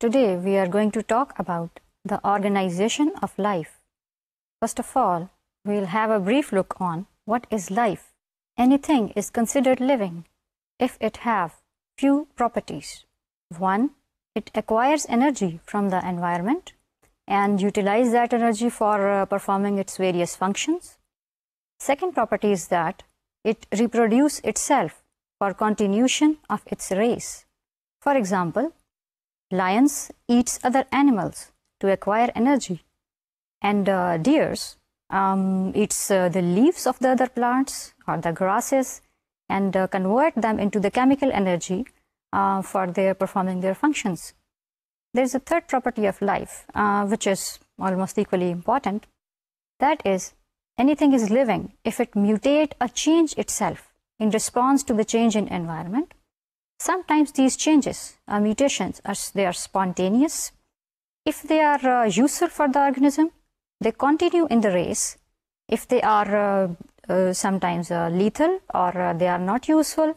Today we are going to talk about the organization of life. First of all, we'll have a brief look on what is life. Anything is considered living if it have few properties. One, it acquires energy from the environment and utilize that energy for performing its various functions. Second property is that it reproduce itself for continuation of its race. For example, lions eats other animals to acquire energy, and deers eats the leaves of the other plants or the grasses and convert them into the chemical energy for their performing their functions. There is a third property of life which is almost equally important. That is, anything is living if it mutate or change itself in response to the change in environment. Sometimes these changes or mutations they are spontaneous. If they are useful for the organism, they continue in the race. If they are sometimes lethal or they are not useful,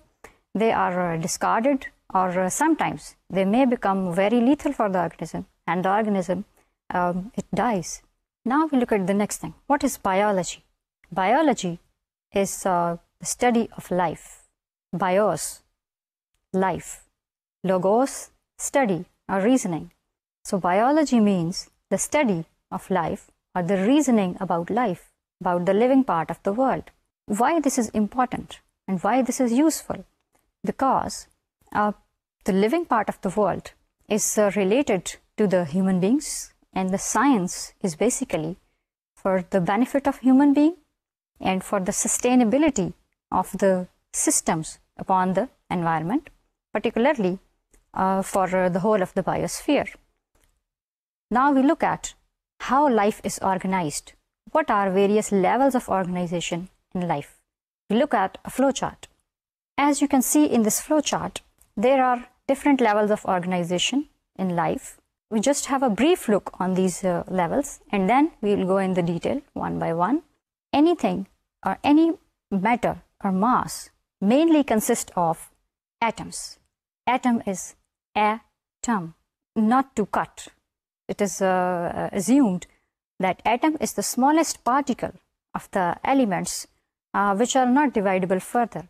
they are discarded, or sometimes they may become very lethal for the organism, and the organism it dies. Now we look at the next thing. What is biology? Biology is the study of life. Bios, life. Logos, study or reasoning. So biology means the study of life or the reasoning about life, about the living part of the world. Why this is important and why this is useful? Because the living part of the world is related to the human beings, and the science is basically for the benefit of human being and for the sustainability of the systems upon the environment, particularly for the whole of the biosphere. Now we look at how life is organized. What are various levels of organization in life? We look at a flowchart. As you can see in this flowchart, there are different levels of organization in life. We just have a brief look on these levels, and then we will go in the detail one by one. Anything or any matter or mass mainly consists of atoms. Atom is atom, not to cut. It is assumed that atom is the smallest particle of the elements which are not dividable further.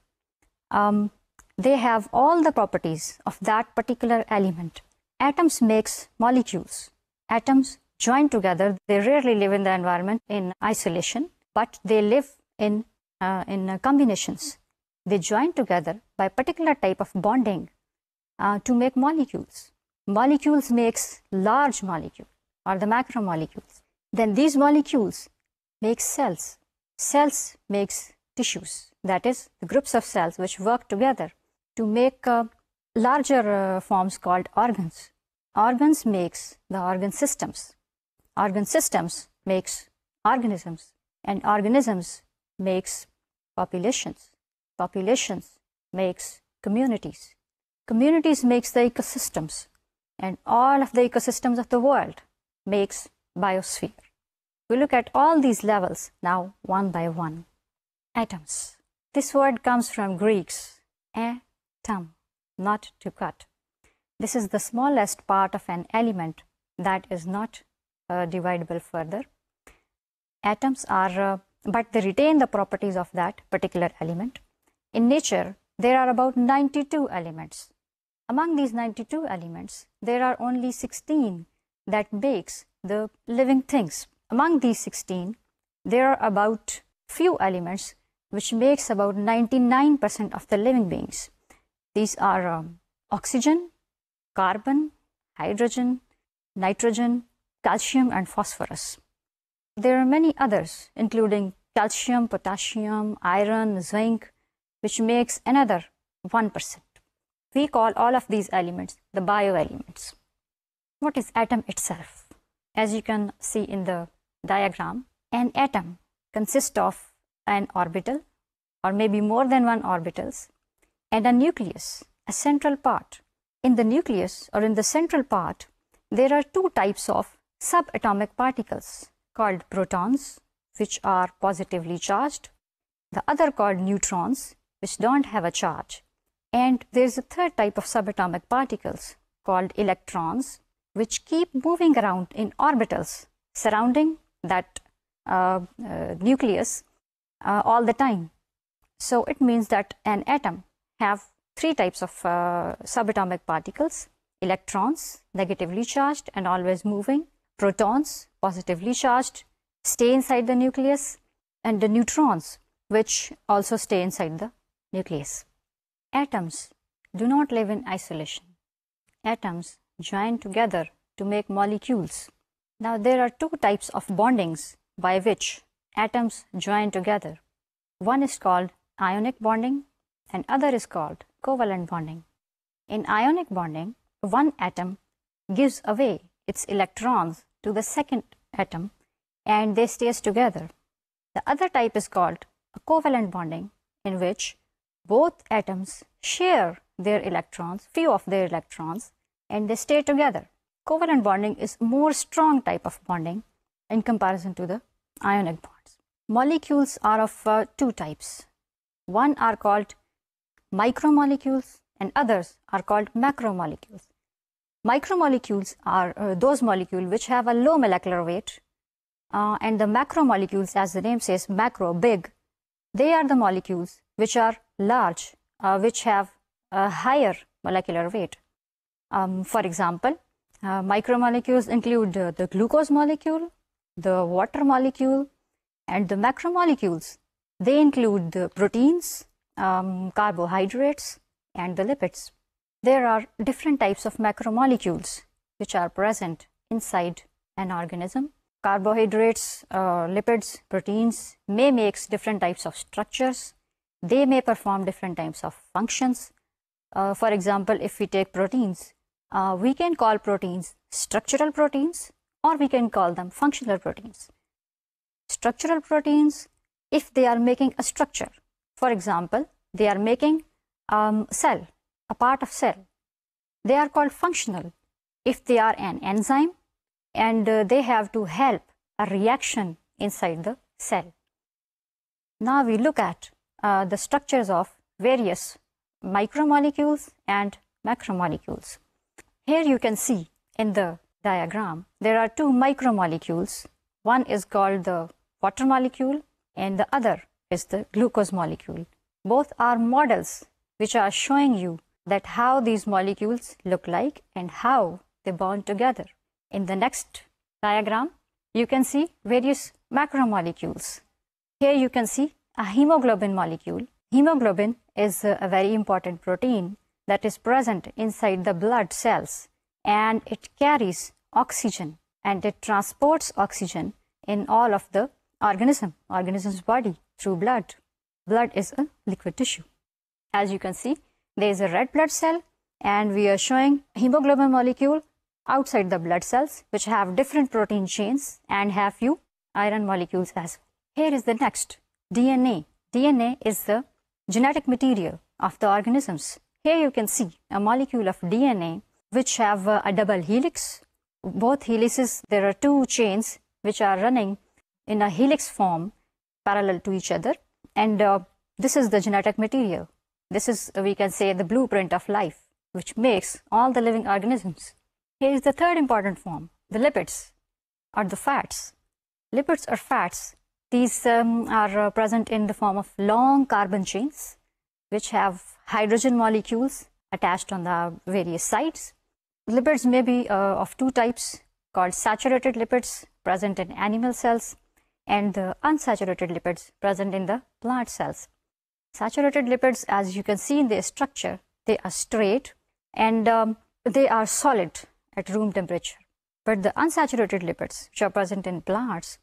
They have all the properties of that particular element. Atoms makes molecules. Atoms join together. They rarely live in the environment in isolation, but they live in combinations. They join together by particular type of bonding to make molecules. Molecules makes large molecule or the macromolecules. Then these molecules make cells. Cells makes tissues. That is, the groups of cells which work together to make larger forms called organs. Organs makes the organ systems. Organ systems makes organisms, and organisms makes populations. Populations makes communities. Communities makes the ecosystems, and all of the ecosystems of the world makes biosphere. We look at all these levels now one by one. Atoms. This word comes from Greek's atom, not to cut. This is the smallest part of an element that is not dividable further. Atoms are, but they retain the properties of that particular element. In nature, there are about 92 elements. Among these 92 elements, there are only 16 that makes the living things. Among these 16, there are about few elements which makes about 99% of the living beings. These are oxygen, carbon, hydrogen, nitrogen, calcium, and phosphorus. There are many others, including calcium, potassium, iron, zinc, which makes another 1%. We call all of these elements the bioelements. What is atom itself? As you can see in the diagram, an atom consists of an orbital, or maybe more than one orbitals, and a nucleus, a central part. In the nucleus or in the central part, there are two types of subatomic particles called protons, which are positively charged. The other called neutrons, which don't have a charge. And there's a third type of subatomic particles called electrons, which keep moving around in orbitals surrounding that nucleus all the time. So it means that an atom have three types of subatomic particles: electrons, negatively charged and always moving; protons, positively charged, stay inside the nucleus; and the neutrons, which also stay inside the nucleus. Atoms do not live in isolation. Atoms join together to make molecules. Now there are two types of bondings by which atoms join together. One is called ionic bonding and other is called covalent bonding. In ionic bonding, one atom gives away its electrons to the second atom and they stay together. The other type is called a covalent bonding, in which both atoms share their electrons, few of their electrons, and they stay together. Covalent bonding is a more strong type of bonding in comparison to the ionic bonds. Molecules are of two types. One are called micromolecules and others are called macromolecules. Micromolecules are those molecules which have a low molecular weight, and the macromolecules, as the name says, macro, big, they are the molecules which are large, which have a higher molecular weight. For example, micromolecules include the glucose molecule, the water molecule, and the macromolecules. They include the proteins, carbohydrates, and the lipids. There are different types of macromolecules which are present inside an organism. Carbohydrates, lipids, proteins may make different types of structures. They may perform different types of functions. For example, if we take proteins, we can call proteins structural proteins or we can call them functional proteins. Structural proteins, if they are making a structure, for example, they are making cell, a part of cell, they are called functional if they are an enzyme and they have to help a reaction inside the cell. Now we look at the structures of various micromolecules and macromolecules. Here you can see in the diagram there are two micromolecules. One is called the water molecule and the other is the glucose molecule. Both are models which are showing you that how these molecules look like and how they bond together. In the next diagram, you can see various macromolecules. Here you can see a hemoglobin molecule. Hemoglobin is a very important protein that is present inside the blood cells, and it carries oxygen and it transports oxygen in all of the organism's body through blood. Blood is a liquid tissue. As you can see, there is a red blood cell and we are showing hemoglobin molecule outside the blood cells which have different protein chains and have few iron molecules as well. Here is the next, DNA. DNA is the genetic material of the organisms. Here you can see a molecule of DNA which have a double helix. Both helices, there are two chains which are running in a helix form parallel to each other, and this is the genetic material. This is, we can say, the blueprint of life which makes all the living organisms. Here is the third important form, the lipids or the fats. Lipids or fats, these are present in the form of long carbon chains which have hydrogen molecules attached on the various sides. Lipids may be of two types, called saturated lipids present in animal cells and the unsaturated lipids present in the plant cells. Saturated lipids, as you can see in their structure, they are straight and they are solid at room temperature. But the unsaturated lipids, which are present in plants,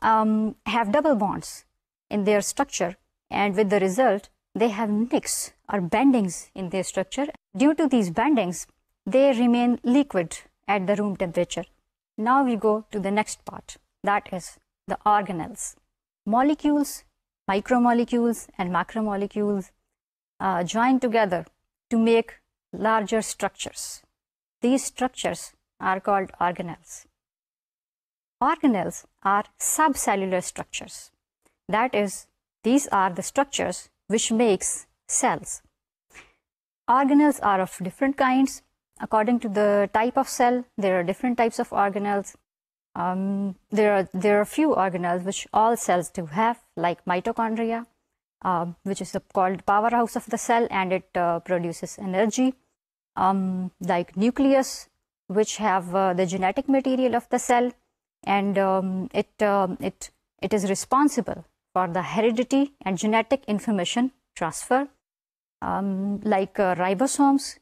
have double bonds in their structure, and with the result, they have nicks or bendings in their structure. Due to these bendings, they remain liquid at the room temperature. Now we go to the next part, that is the organelles. Molecules, micromolecules and macromolecules join together to make larger structures. These structures are called organelles. Organelles are subcellular structures. That is, these are the structures which makes cells. Organelles are of different kinds. According to the type of cell, there are different types of organelles. There are a few organelles which all cells do have, like mitochondria, which is called powerhouse of the cell, and it produces energy. Like nucleus, which have the genetic material of the cell, and it is responsible for the heredity and genetic information transfer. Like ribosomes,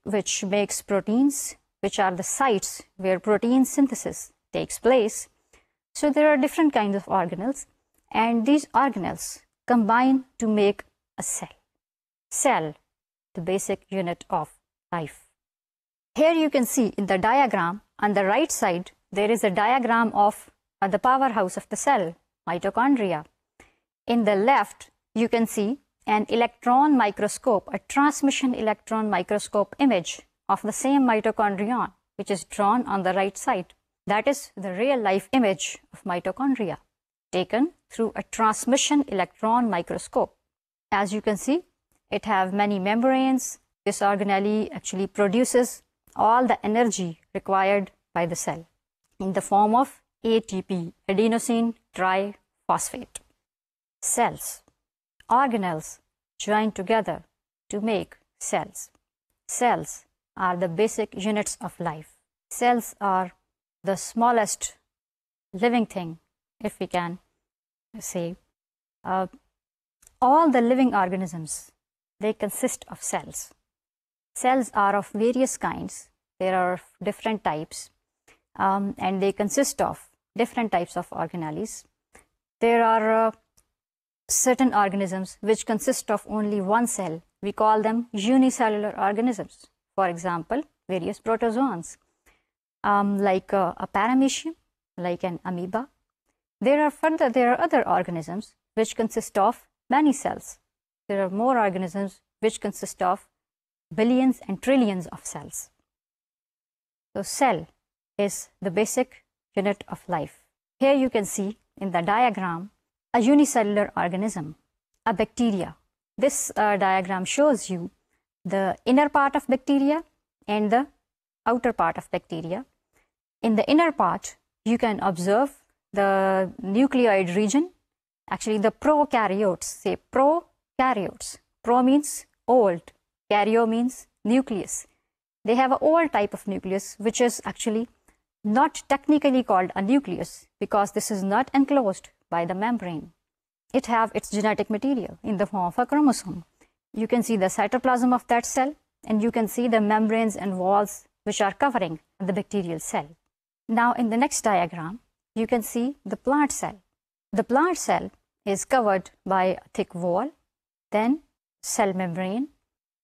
which makes proteins, which are the sites where protein synthesis takes place. So there are different kinds of organelles, and these organelles combine to make a cell. Cell, the basic unit of life. Here you can see in the diagram on the right side, there is a diagram of the powerhouse of the cell, mitochondria. In the left, you can see an electron microscope, a transmission electron microscope image of the same mitochondrion, which is drawn on the right side. That is the real life image of mitochondria, taken through a transmission electron microscope. As you can see, it have many membranes. This organelle actually produces all the energy required by the cell in the form of ATP, adenosine triphosphate. Cells, organelles join together to make cells. Cells are the basic units of life. Cells are the smallest living thing, if we can say. All the living organisms, they consist of cells. Cells are of various kinds. There are different types, and they consist of different types of organelles. There are certain organisms which consist of only one cell. We call them unicellular organisms. For example, various protozoans, like a paramecium, like an amoeba. There are other organisms which consist of many cells. There are more organisms which consist of billions and trillions of cells. So cell is the basic unit of life. Here you can see in the diagram a unicellular organism, a bacteria. This diagram shows you the inner part of bacteria and the outer part of bacteria. In the inner part, you can observe the nucleoid region, actually the prokaryotes, say prokaryotes. Pro means old, karyo means nucleus. They have an old type of nucleus, which is actually not technically called a nucleus because this is not enclosed by the membrane. It have its genetic material in the form of a chromosome. You can see the cytoplasm of that cell, and you can see the membranes and walls which are covering the bacterial cell. Now in the next diagram, you can see the plant cell. The plant cell is covered by a thick wall, then cell membrane,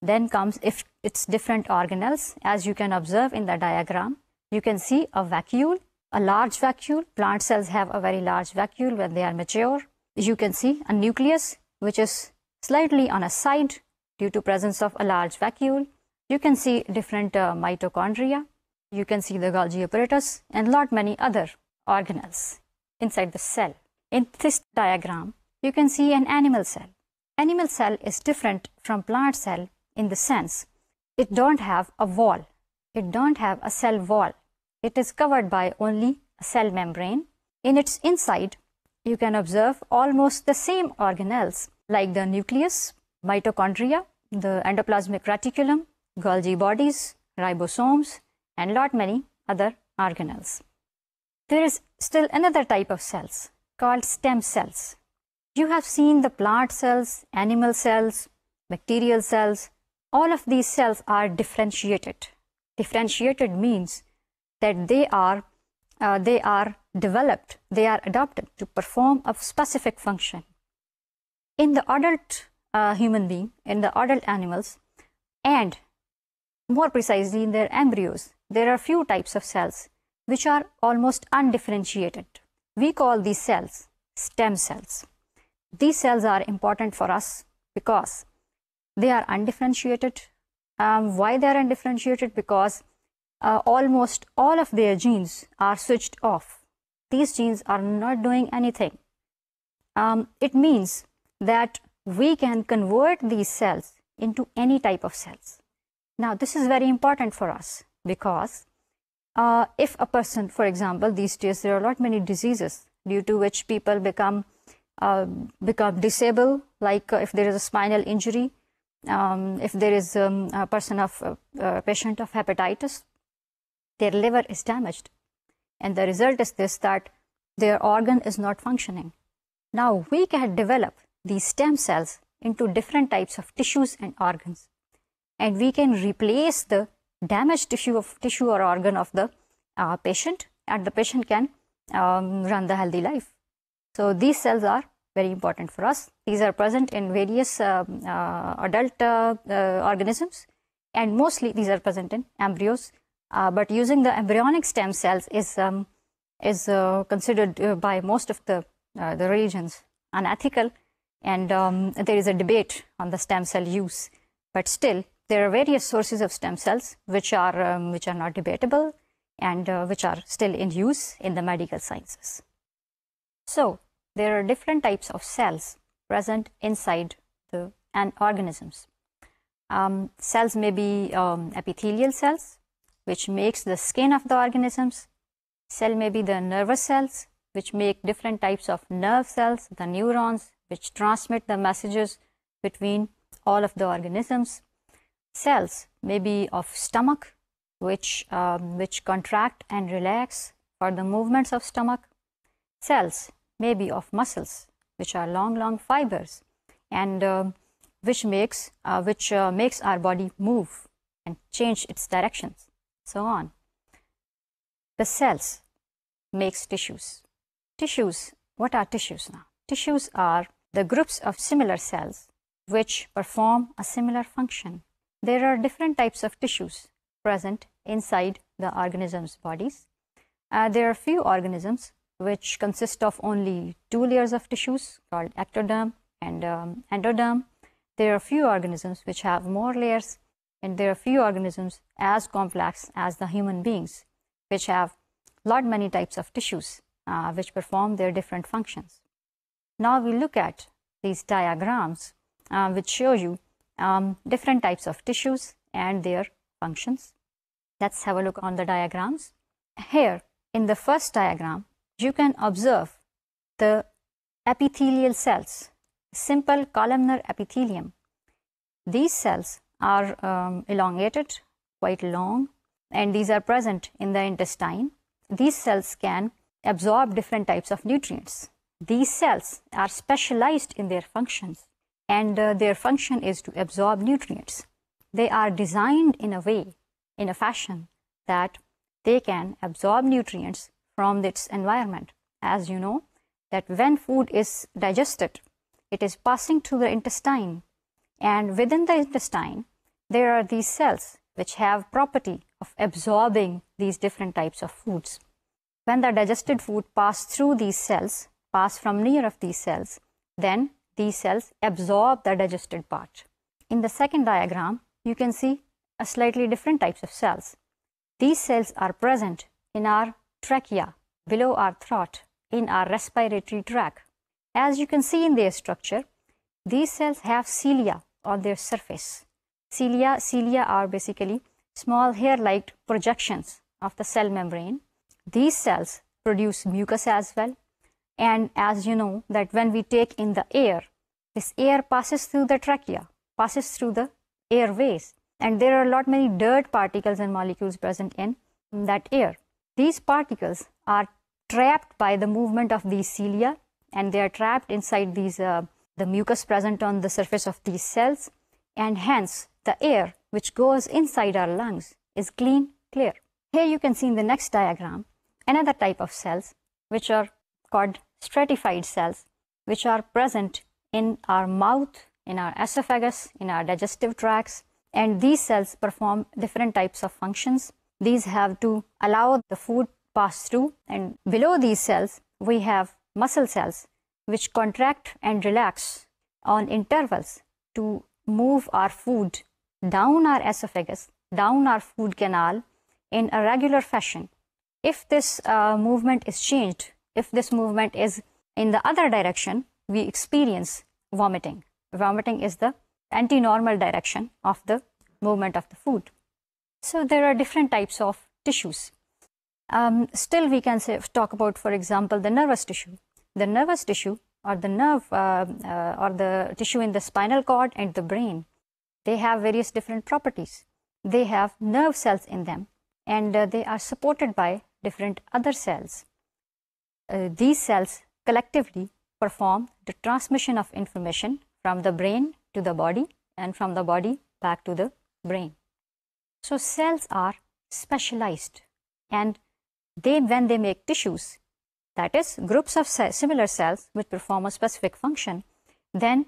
then comes its different organelles. As you can observe in the diagram, you can see a vacuole, a large vacuole. Plant cells have a very large vacuole when they are mature. You can see a nucleus, which is slightly on a side due to presence of a large vacuole. You can see different mitochondria. You can see the Golgi apparatus and lot many other organelles inside the cell. In this diagram, you can see an animal cell. Animal cell is different from plant cell in the sense it don't have a wall. It don't have a cell wall. It is covered by only a cell membrane. In its inside, you can observe almost the same organelles like the nucleus, mitochondria, the endoplasmic reticulum, Golgi bodies, ribosomes, and lot many other organelles. There is still another type of cells called stem cells. You have seen the plant cells, animal cells, bacterial cells. All of these cells are differentiated. Differentiated means that they are developed, they are adapted to perform a specific function. In the adult human being, in the adult animals, and more precisely in their embryos, there are few types of cells which are almost undifferentiated. We call these cells stem cells. These cells are important for us because they are undifferentiated. Why they are undifferentiated? Because almost all of their genes are switched off. These genes are not doing anything. It means that we can convert these cells into any type of cells. Now, this is very important for us because if a person, for example, these days there are a lot many diseases due to which people become disabled, like if there is a spinal injury, if there is a patient of hepatitis, their liver is damaged. And the result is this, that their organ is not functioning. Now, we can develop these stem cells into different types of tissues and organs. And we can replace the damaged tissue or organ of the patient, and the patient can run the healthy life. So these cells are very important for us. These are present in various adult organisms, and mostly these are present in embryos. But using the embryonic stem cells is considered by most of the religions unethical, and there is a debate on the stem cell use. But still, there are various sources of stem cells which are not debatable and which are still in use in the medical sciences. So there are different types of cells present inside the organisms. Cells may be epithelial cells, which makes the skin of the organisms. Cell may be the nervous cells, which make different types of nerve cells, the neurons, which transmit the messages between all of the organisms. Cells may be of stomach, which contract and relax for the movements of stomach. Cells may be of muscles, which are long fibers, and which makes our body move and change its directions, so on. The cells makes tissues. Tissues, what are tissues now? Tissues are the groups of similar cells which perform a similar function. There are different types of tissues present inside the organism's bodies. There are few organisms which consist of only 2 layers of tissues called ectoderm and endoderm. There are few organisms which have more layers, and there are few organisms as complex as the human beings, which have many types of tissues which perform their different functions. Now we look at these diagrams which show you different types of tissues and their functions. Let's have a look on the diagrams. Here in the first diagram, you can observe the epithelial cells, simple columnar epithelium. These cells are elongated, quite long, and these are present in the intestine. These cells can absorb different types of nutrients. These cells are specialized in their functions, and their function is to absorb nutrients. They are designed in a fashion that they can absorb nutrients from its environment. As you know, that when food is digested, it is passing through the intestine, and within the intestine there are these cells which have property of absorbing these different types of foods. When the digested food pass through these cells, pass from near of these cells, then these cells absorb the digested part. In the second diagram, you can see a slightly different types of cells. These cells are present in our trachea, below our throat, in our respiratory tract. As you can see in their structure, these cells have cilia on their surface. Cilia are basically small hair-like projections of the cell membrane. These cells produce mucus as well. And as you know, that when we take in the air, this air passes through the trachea, passes through the airways, and there are many dirt particles and molecules present in that air. These particles are trapped by the movement of these cilia, and they are trapped inside these the mucus present on the surface of these cells, and hence the air which goes inside our lungs is clean, clear. Here you can see in the next diagram another type of cells which are called stratified cells, which are present in our mouth, in our esophagus, in our digestive tracts, and these cells perform different types of functions. These have to allow the food pass through, and below these cells we have muscle cells which contract and relax on intervals to move our food down our esophagus, down our food canal in a regular fashion. If this movement is changed, if this movement is in the other direction, we experience vomiting. Vomiting is the anti-normal direction of the movement of the food. So there are different types of tissues. Still we can talk about, for example, the nervous tissue. The nervous tissue, or the nerve or the tissue in the spinal cord and the brain, they have various different properties. They have nerve cells in them, and they are supported by different other cells. These cells collectively perform the transmission of information from the brain to the body and from the body back to the brain. So cells are specialized, and when they make tissues, that is groups of similar cells which perform a specific function, then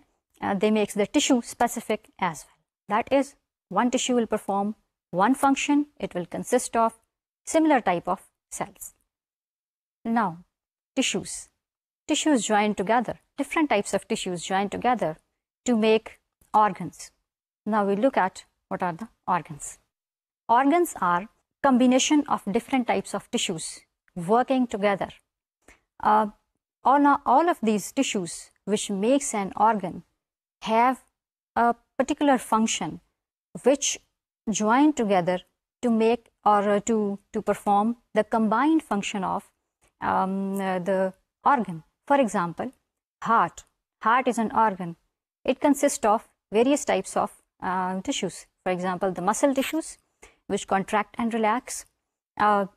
they make the tissue specific as well. That is, one tissue will perform one function, it will consist of similar type of cells. Now, tissues join together, different types of tissues join together to make organs. Now we look at what are the organs. Organs are combination of different types of tissues working together. All of these tissues which makes an organ have a particular function which join together to make or to perform the combined function of the organ. For example, heart. Heart is an organ. It consists of various types of tissues. For example, the muscle tissues which contract and relax.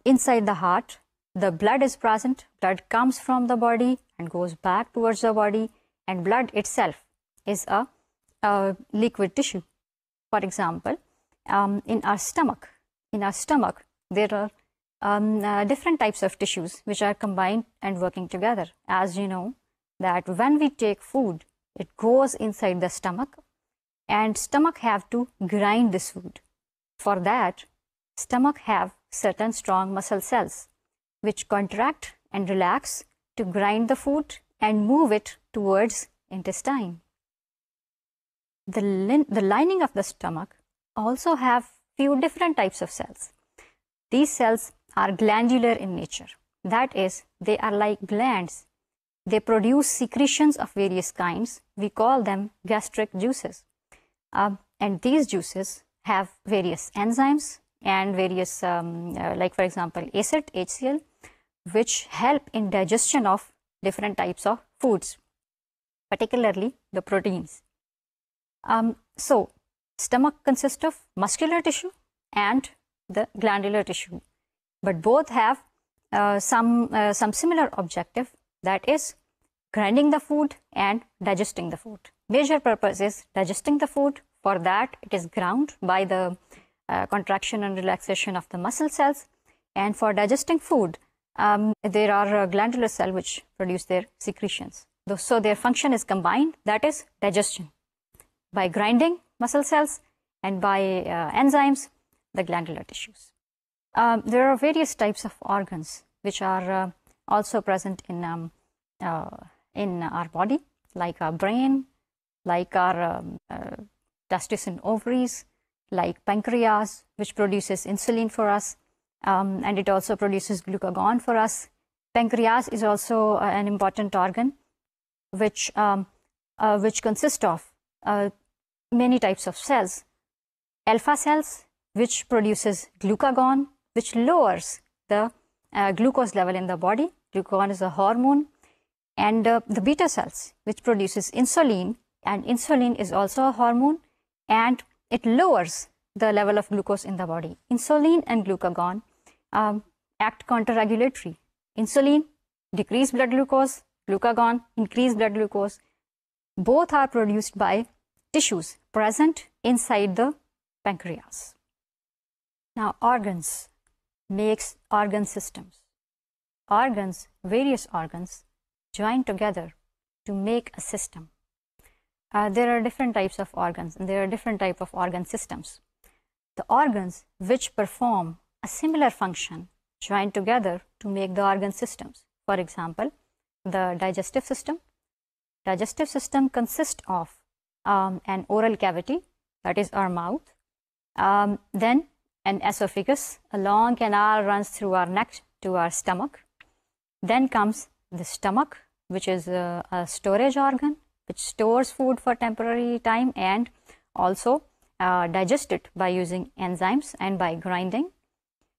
Inside the heart, the blood is present. Blood comes from the body and goes back towards the body, and blood itself is a liquid tissue. For example, in our stomach, there are different types of tissues which are combined and working together. As you know, that when we take food, it goes inside the stomach, and stomach have to grind this food. For that, stomach have certain strong muscle cells which contract and relax to grind the food and move it towards intestine. The lining of the stomach also have few different types of cells. These cells are glandular in nature. That is, they are like glands. They produce secretions of various kinds. We call them gastric juices. And these juices have various enzymes and various, like for example, acid, HCl, which help in digestion of different types of foods, particularly the proteins. So, stomach consists of muscular tissue and the glandular tissue, but both have some similar objective, that is grinding the food and digesting the food. Major purpose is digesting the food. For that, it is ground by the contraction and relaxation of the muscle cells, and for digesting food, there are glandular cells which produce their secretions. So their function is combined, that is digestion, by grinding muscle cells and by enzymes, the glandular tissues. There are various types of organs which are also present in our body, like our brain, like our testes and ovaries, like pancreas, which produces insulin for us, and it also produces glucagon for us. Pancreas is also an important organ which consists of many types of cells. Alpha cells, which produces glucagon, which lowers the glucose level in the body. Glucagon is a hormone. And the beta cells, which produces insulin, and insulin is also a hormone, and it lowers the level of glucose in the body. Insulin and glucagon act counter-regulatory. Insulin decrease blood glucose, glucagon increase blood glucose. Both are produced by tissues present inside the pancreas. Now, organs makes organ systems. Organs, various organs, join together to make a system. There are different types of organs, and there are different types of organ systems. The organs which perform a similar function join together to make the organ systems. For example, the digestive system. Digestive system consists of an oral cavity, that is our mouth, then an esophagus. A long canal runs through our neck to our stomach. Then comes the stomach, which is a storage organ, which stores food for temporary time and also digest it by using enzymes and by grinding.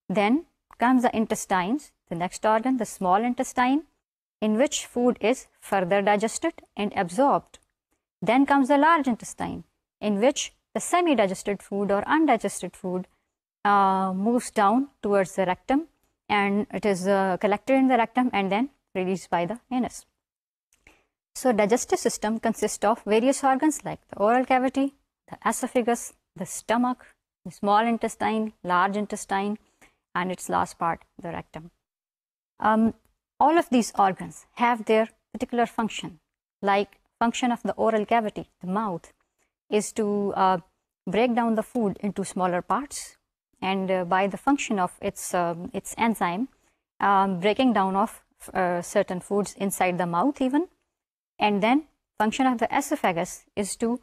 Then comes the intestines, the next organ, the small intestine, in which food is further digested and absorbed. Then comes the large intestine, in which the semi-digested food or undigested food moves down towards the rectum, and it is collected in the rectum and then released by the anus. So digestive system consists of various organs like the oral cavity, the esophagus, the stomach, the small intestine, large intestine, and its last part, the rectum. All of these organs have their particular function. Like function of the oral cavity, the mouth, is to break down the food into smaller parts, and by the function of its enzyme, breaking down of certain foods inside the mouth even. And then function of the esophagus is to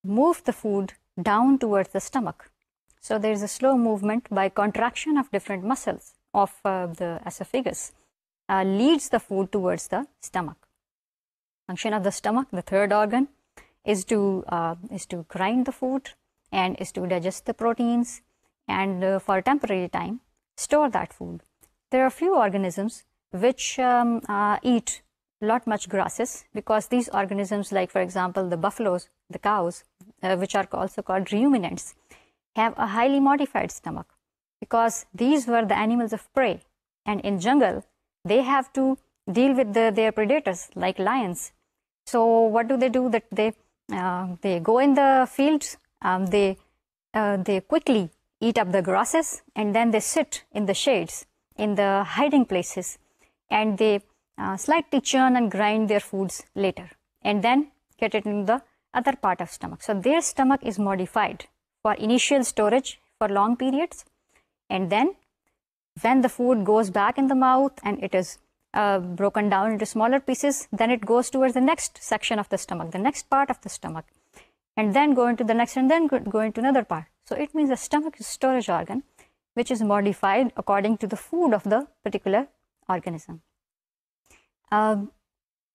move the food down towards the stomach. So there is a slow movement by contraction of different muscles of the esophagus leads the food towards the stomach. Function of the stomach, the third organ, is to grind the food and is to digest the proteins and for a temporary time store that food. There are few organisms which eat much grasses, because these organisms, like for example the buffaloes, the cows, which are also called ruminants, have a highly modified stomach, because these were the animals of prey, and in jungle they have to deal with their predators like lions. So what do? That they go in the fields, they quickly eat up the grasses, and then they sit in the shades, in the hiding places, and they slightly churn and grind their foods later, and then get it in the other part of stomach. So their stomach is modified for initial storage for long periods, and then when the food goes back in the mouth and it is broken down into smaller pieces, then it goes towards the next section of the stomach, the next part of the stomach, and then go into the next, and then go into another part. So it means the stomach is a storage organ which is modified according to the food of the particular organism.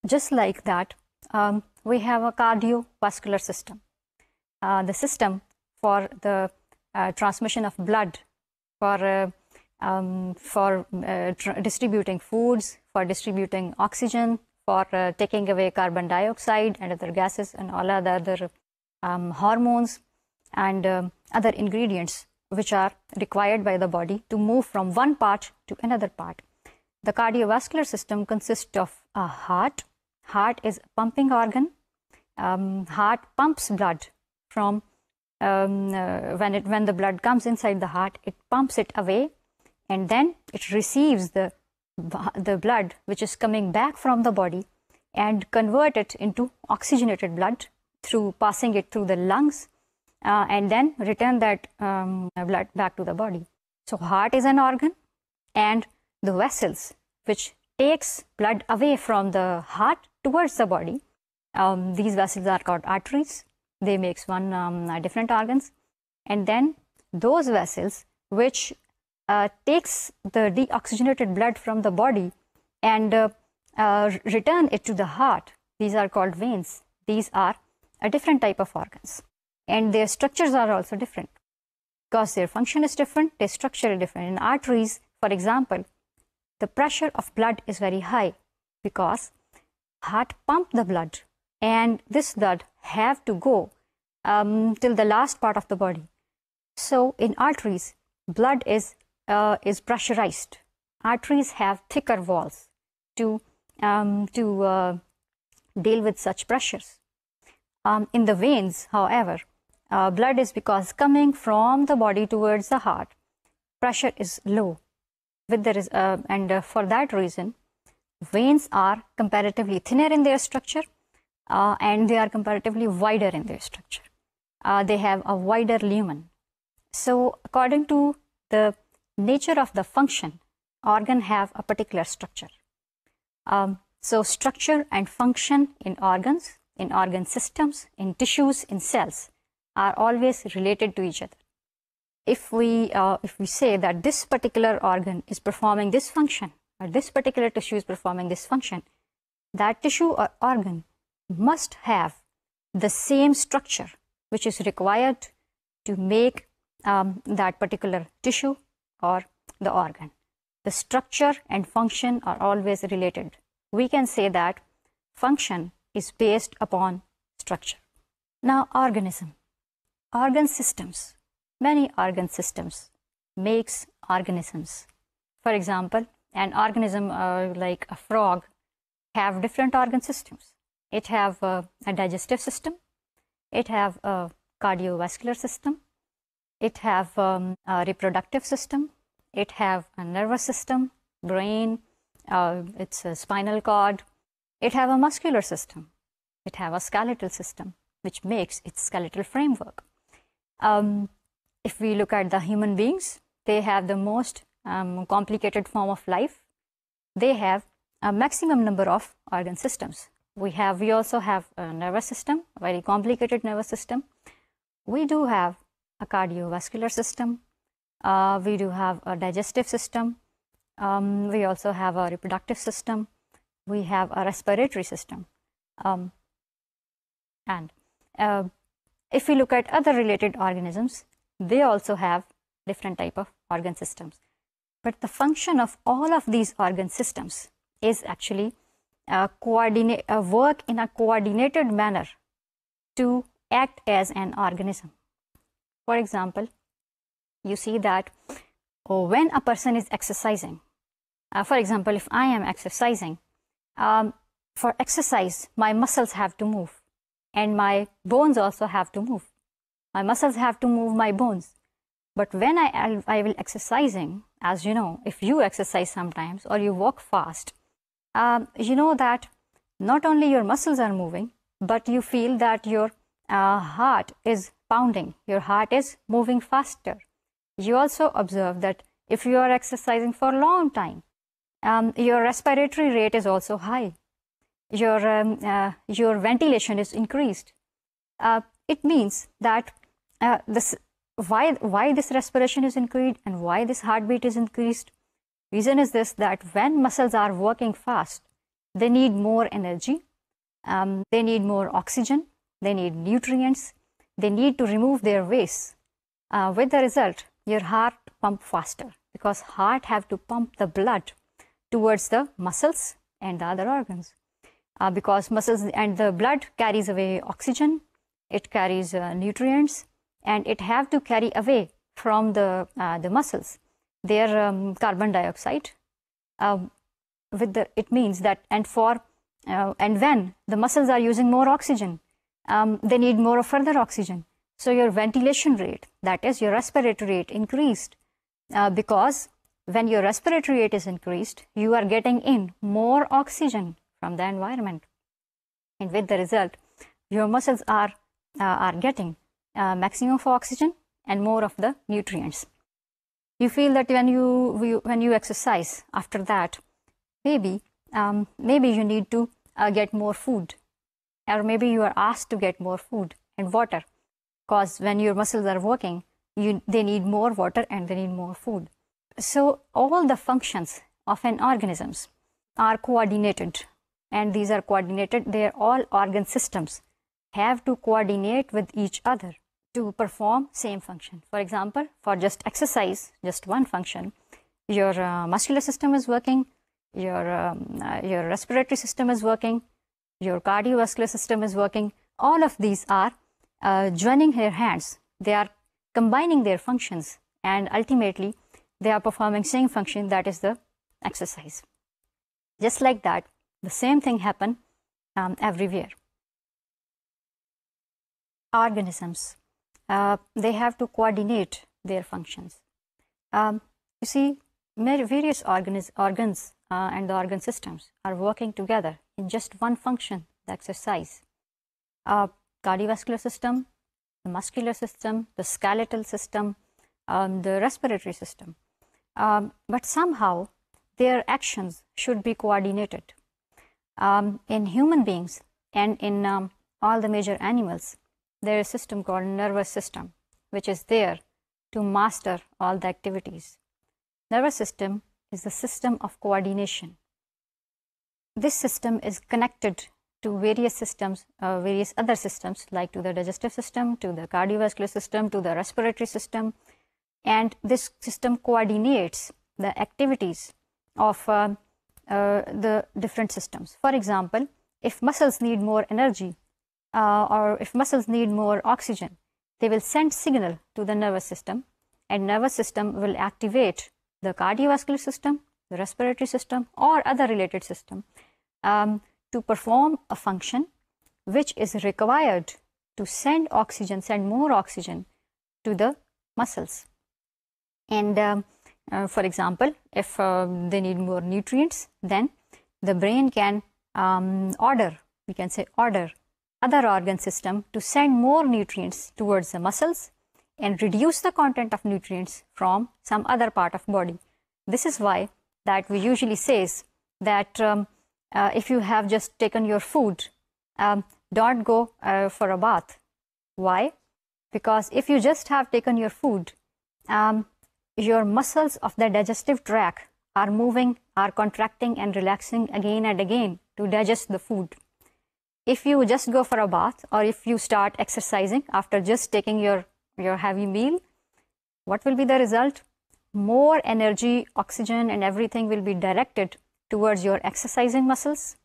Just like that, we have a cardiovascular system, the system for the transmission of blood, for distributing foods, for distributing oxygen, for taking away carbon dioxide and other gases and all other hormones and other ingredients which are required by the body to move from one part to another part. The cardiovascular system consists of a heart. Heart is a pumping organ. Heart pumps blood from when the blood comes inside the heart, it pumps it away, and then it receives the blood which is coming back from the body and convert it into oxygenated blood through passing it through the lungs, and then return that blood back to the body. So heart is an organ, and the vessels which takes blood away from the heart towards the body, these vessels are called arteries. They makes one different organs, and then those vessels which takes the deoxygenated blood from the body and return it to the heart, these are called veins. These are a different type of organs, and their structures are also different because their function is different, their structure is different. In arteries, for example, the pressure of blood is very high because heart pump the blood, and this blood have to go till the last part of the body. So in arteries, blood is pressurized. Arteries have thicker walls to deal with such pressures. In the veins, however, blood is because coming from the body towards the heart, pressure is low. And for that reason, veins are comparatively thinner in their structure, and they are comparatively wider in their structure. They have a wider lumen. So according to the nature of the function, organ have a particular structure. So structure and function in organs, in organ systems, in tissues, in cells are always related to each other. If we say that this particular organ is performing this function, or this particular tissue is performing this function, that tissue or organ must have the same structure which is required to make that particular tissue or the organ. The structure and function are always related. We can say that function is based upon structure. Now, organism. Organ systems. Many organ systems makes organisms. For example, an organism like a frog have different organ systems. It have a digestive system. It have a cardiovascular system. It have a reproductive system. It have a nervous system, brain, it's a spinal cord. It have a muscular system. It have a skeletal system, which makes its skeletal framework. If we look at the human beings, they have the most complicated form of life. They have a maximum number of organ systems. We also have a nervous system, a very complicated nervous system. We do have a cardiovascular system. We do have a digestive system. We also have a reproductive system. We have a respiratory system. And if we look at other related organisms, they also have different type of organ systems. But the function of all of these organ systems is actually work in a coordinated manner to act as an organism. For example, you see that when a person is exercising, for example, if I am exercising, for exercise, my muscles have to move and my bones also have to move. My muscles have to move my bones. But when I will exercising, as you know, if you exercise sometimes or you walk fast, you know that not only your muscles are moving, but you feel that your heart is pounding, your heart is moving faster. You also observe that if you are exercising for a long time, your respiratory rate is also high. Your ventilation is increased. It means that why this respiration is increased and why this heartbeat is increased. Reason is this, that when muscles are working fast, they need more energy, they need more oxygen, they need nutrients, they need to remove their waste. With the result, your heart pump faster because heart have to pump the blood towards the muscles and the other organs. Because muscles and the blood carries away oxygen, it carries nutrients, and it have to carry away from the muscles their carbon dioxide. It means that and when the muscles are using more oxygen, they need more further oxygen. So your ventilation rate, that is your respiratory rate, increased because when your respiratory rate is increased, you are getting in more oxygen from the environment, and with the result, your muscles are getting maximum of oxygen and more of the nutrients. You feel that when you exercise, after that, maybe you need to get more food, or maybe you are asked to get more food and water, because when your muscles are working, they need more water and they need more food. So all the functions of an organisms are coordinated, and these are coordinated. They are all organ systems have to coordinate with each other to perform same function. For example, for just exercise, just one function, your muscular system is working, your respiratory system is working, your cardiovascular system is working. All of these are joining their hands. They are combining their functions, and ultimately they are performing same function, that is the exercise. Just like that, the same thing happen everywhere. Organisms, they have to coordinate their functions. You see, various organs and the organ systems are working together in just one function, the exercise. Cardiovascular system, the muscular system, the skeletal system, the respiratory system. But somehow their actions should be coordinated. In human beings and in all the major animals, there is a system called nervous system, which is there to master all the activities. Nervous system is the system of coordination. This system is connected to various systems, various other systems, like to the digestive system, to the cardiovascular system, to the respiratory system. And this system coordinates the activities of the different systems. For example, if muscles need more energy or if muscles need more oxygen, they will send signal to the nervous system, and nervous system will activate the cardiovascular system, the respiratory system, or other related system to perform a function which is required to send oxygen, send more oxygen to the muscles. And for example, if they need more nutrients, then the brain can order other organ system to send more nutrients towards the muscles and reduce the content of nutrients from some other part of body. This is why that we usually says that if you have just taken your food, don't go for a bath. Why? Because if you just have taken your food, your muscles of the digestive tract are moving, are contracting and relaxing again and again to digest the food. If you just go for a bath, or if you start exercising after just taking your heavy meal, what will be the result? More energy, oxygen, and everything will be directed towards your exercising muscles,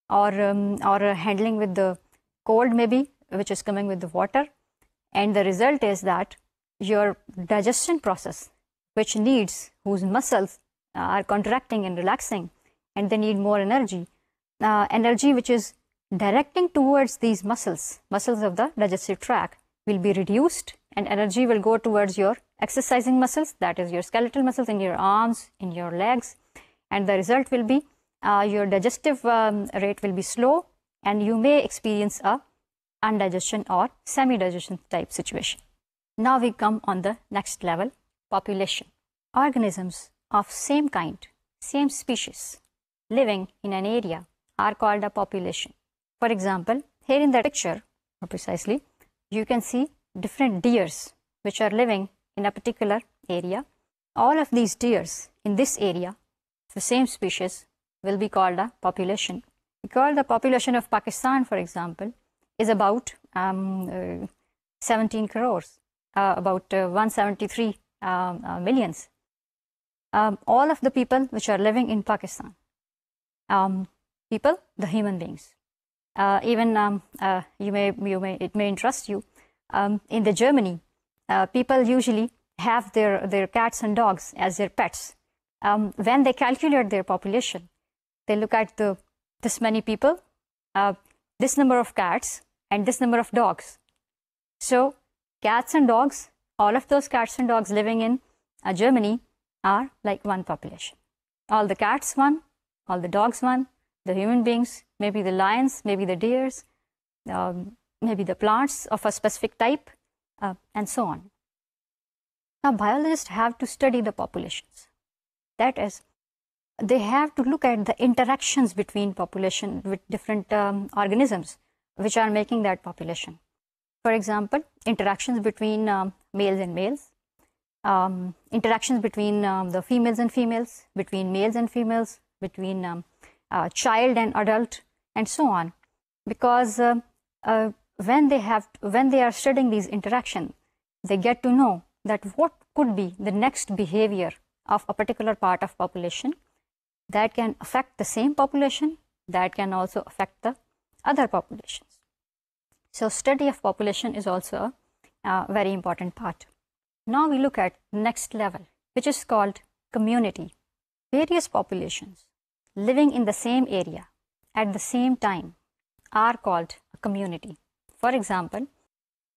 or handling with the cold maybe, which is coming with the water. And the result is that your digestion process, whose muscles are contracting and relaxing, and they need more energy, which is directing towards these muscles of the digestive tract, will be reduced, and energy will go towards your exercising muscles, that is your skeletal muscles in your arms, in your legs, and the result will be your digestive rate will be slow, and you may experience a undigestion or semi-digestion type situation. Now we come on the next level, population. Organisms of same kind, same species, living in an area are called a population. For example, here in the picture, more precisely, you can see different deers which are living in a particular area. All of these deers in this area, the same species, will be called a population. Because the population of Pakistan, for example, is about 17 crores, about 173 millions. All of the people which are living in Pakistan, the human beings. Even it may interest you. In the Germany, people usually have their cats and dogs as their pets. When they calculate their population, they look at this many people, this number of cats, and this number of dogs. So cats and dogs, all of those cats and dogs living in Germany are like one population. All the cats one, all the dogs one, the human beings, maybe the lions, maybe the deers, maybe the plants of a specific type, and so on. Now, biologists have to study the populations. That is, they have to look at the interactions between population with different organisms which are making that population. For example, interactions between males and males, interactions between the females and females, between males and females, between child and adult, and so on. Because when they are studying these interactions, they get to know that what could be the next behavior of a particular part of population that can affect the same population, that can also affect the other populations. So study of population is also a very important part. Now we look at next level, which is called community. Various populations living in the same area at the same time are called a community. For example,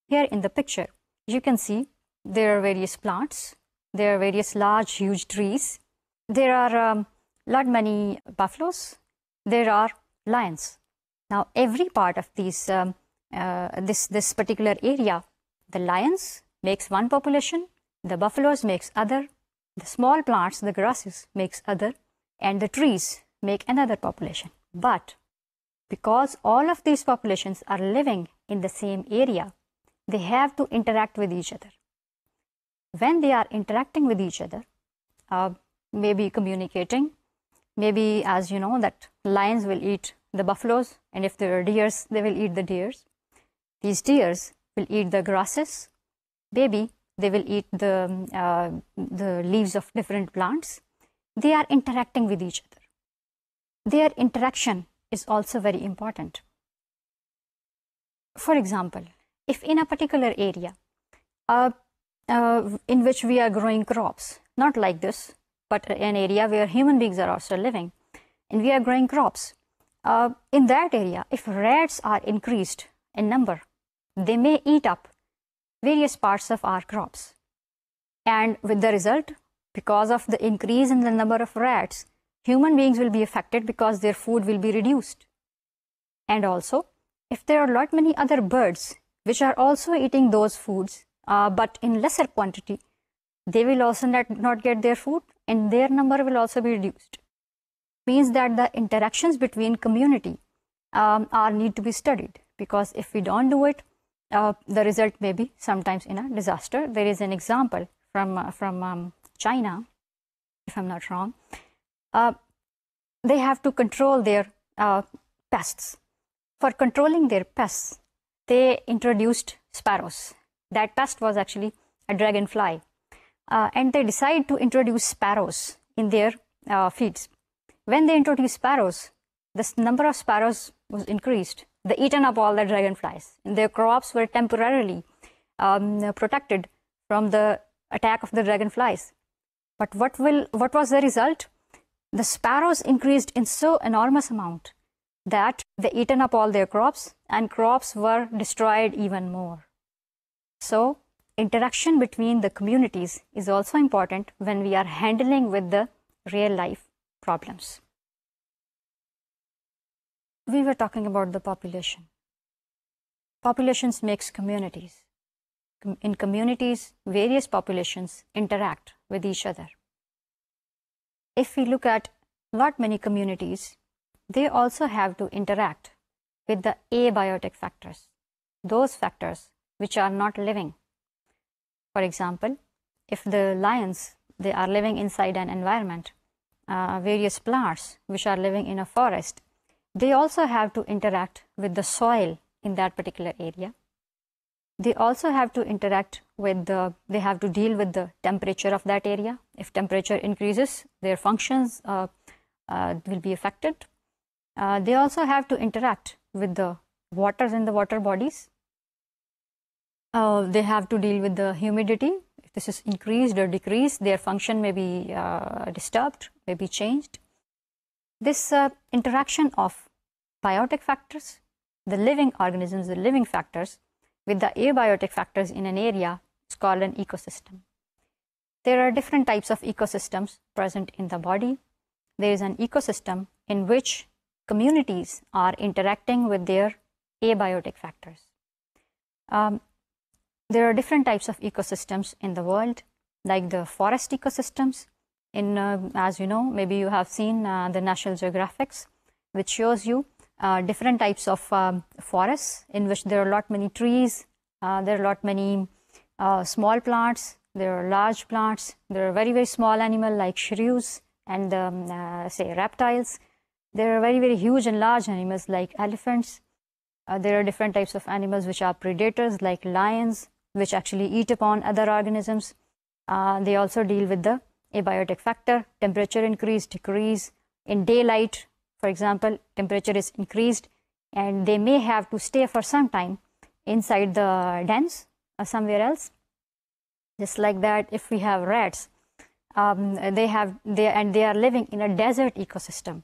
here in the picture, you can see there are various plants, there are various large, huge trees, there are many buffaloes, there are lions. Now, every part of these, this particular area, the lions makes one population, the buffaloes makes other, the small plants, the grasses makes other, and the trees make another population. But because all of these populations are living in the same area, they have to interact with each other. When they are interacting with each other, maybe communicating, maybe, as you know, that lions will eat the buffaloes And if there are deers, they will eat the deers. These deers will eat the grasses. Maybe they will eat the leaves of different plants. They are interacting with each other. Their interaction is also very important. For example, if in a particular area in which we are growing crops, not like this, but an area where human beings are also living, and we are growing crops, in that area, if rats are increased in number, they may eat up various parts of our crops. And with the result, because of the increase in the number of rats, human beings will be affected because their food will be reduced. And also, if there are a lot many other birds which are also eating those foods, but in lesser quantity, they will also not get their food, and their number will also be reduced. Means that the interactions between community need to be studied, because if we don't do it, the result may be sometimes in a disaster. There is an example from China, if I'm not wrong. They have to control their pests. For controlling their pests, they introduced sparrows. That pest was actually a dragonfly. And they decided to introduce sparrows in their feeds. When they introduced sparrows, the number of sparrows was increased. They eaten up all the dragonflies. And their crops were temporarily protected from the attack of the dragonflies. But what was the result? The sparrows increased in so enormous amount that they eaten up all their crops, and crops were destroyed even more. So, interaction between the communities is also important when we are handling with the real life problems. We were talking about the population. Populations makes communities. In communities, various populations interact with each other. If we look at lot many communities, they also have to interact with the abiotic factors, those factors which are not living. For example, if the lions, they are living inside an environment, various plants which are living in a forest, they also have to interact with the soil in that particular area. They also have to interact with they have to deal with the temperature of that area. If temperature increases, their functions will be affected. They also have to interact with the waters in the water bodies. They have to deal with the humidity. If this is increased or decreased, their function may be disturbed, may be changed. This interaction of biotic factors, the living organisms, the living factors, with the abiotic factors in an area is called an ecosystem. There are different types of ecosystems present in the body. There is an ecosystem in which communities are interacting with their abiotic factors. There are different types of ecosystems in the world, like the forest ecosystems. As you know, maybe you have seen the National Geographics, which shows you different types of forests in which there are a lot many trees, there are a lot many small plants, there are large plants, there are very, very small animals like shrews and say reptiles. There are very, very huge and large animals like elephants. There are different types of animals which are predators like lions, which actually eat upon other organisms. They also deal with the abiotic factor, temperature increase, decrease. In daylight, for example, temperature is increased and they may have to stay for some time inside the dens or somewhere else. Just like that, if we have rats, they are living in a desert ecosystem.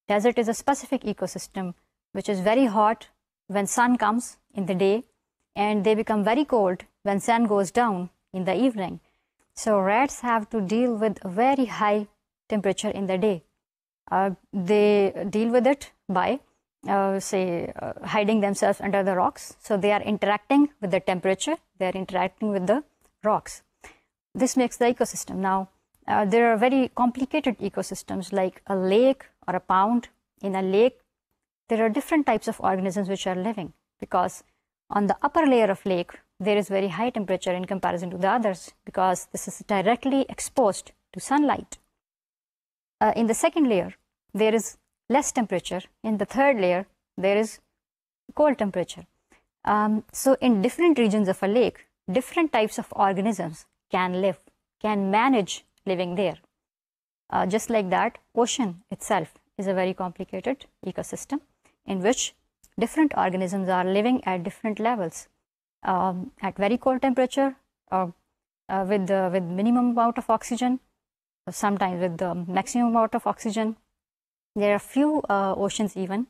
Desert is a specific ecosystem which is very hot when sun comes in the day, and they become very cold when sun goes down in the evening. So rats have to deal with a very high temperature in the day. They deal with it by hiding themselves under the rocks. So they are interacting with the temperature, they are interacting with the rocks. This makes the ecosystem. Now, there are very complicated ecosystems like a lake or a pond. In a lake, there are different types of organisms which are living, because on the upper layer of lake, there is very high temperature in comparison to the others, because this is directly exposed to sunlight. In the second layer, there is less temperature. In the third layer, there is cold temperature. So in different regions of a lake, different types of organisms can live, can manage living there. Just like that, ocean itself is a very complicated ecosystem in which different organisms are living at different levels, at very cold temperature, with minimum amount of oxygen, sometimes with the maximum amount of oxygen. There are few oceans even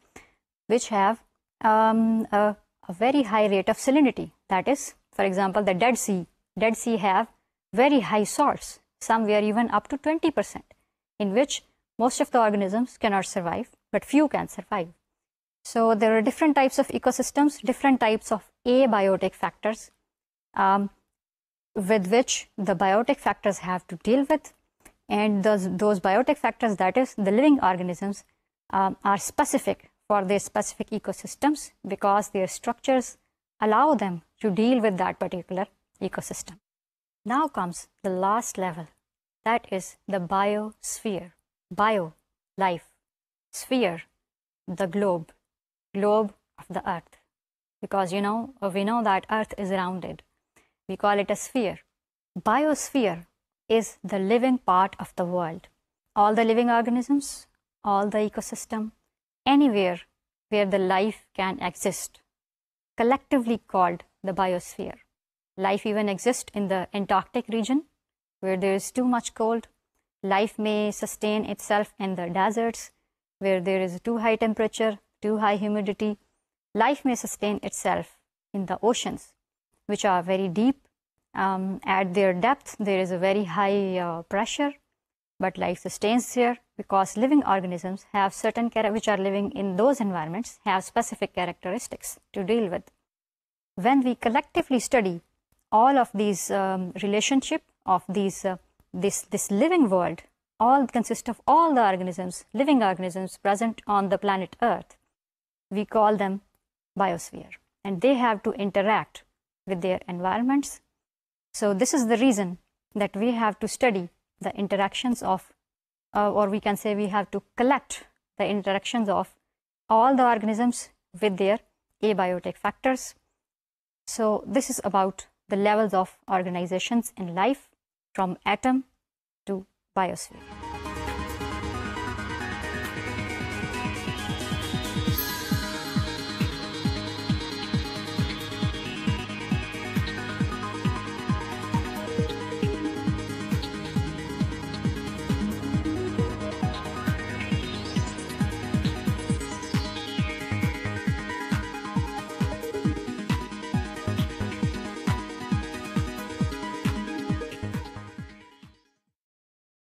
which have a very high rate of salinity. That is, for example, the Dead Sea. Dead Sea have very high salts, somewhere even up to 20%, in which most of the organisms cannot survive, but few can survive. So there are different types of ecosystems, different types of abiotic factors with which the biotic factors have to deal with. And those biotic factors, that is, the living organisms, are specific for their specific ecosystems because their structures allow them to deal with that particular ecosystem. Now comes the last level, that is the biosphere. Bio, life, sphere, the globe of the earth. Because we know that earth is rounded. We call it a sphere. Biosphere is the living part of the world. All the living organisms, all the ecosystem, anywhere where the life can exist, collectively called the biosphere. Life even exists in the Antarctic region where there is too much cold. Life may sustain itself in the deserts where there is too high temperature, too high humidity. Life may sustain itself in the oceans, which are very deep. At their depth, there is a very high pressure, but life sustains here because living organisms have certain which are living in those environments have specific characteristics to deal with. When we collectively study all of these relationship of these this living world, all consist of all the organisms, living organisms present on the planet Earth, we call them biosphere, and they have to interact with their environments. So this is the reason that we have to study the interactions of, or we can say we have to collect the interactions of all the organisms with their abiotic factors. So this is about the levels of organizations in life from atom to biosphere.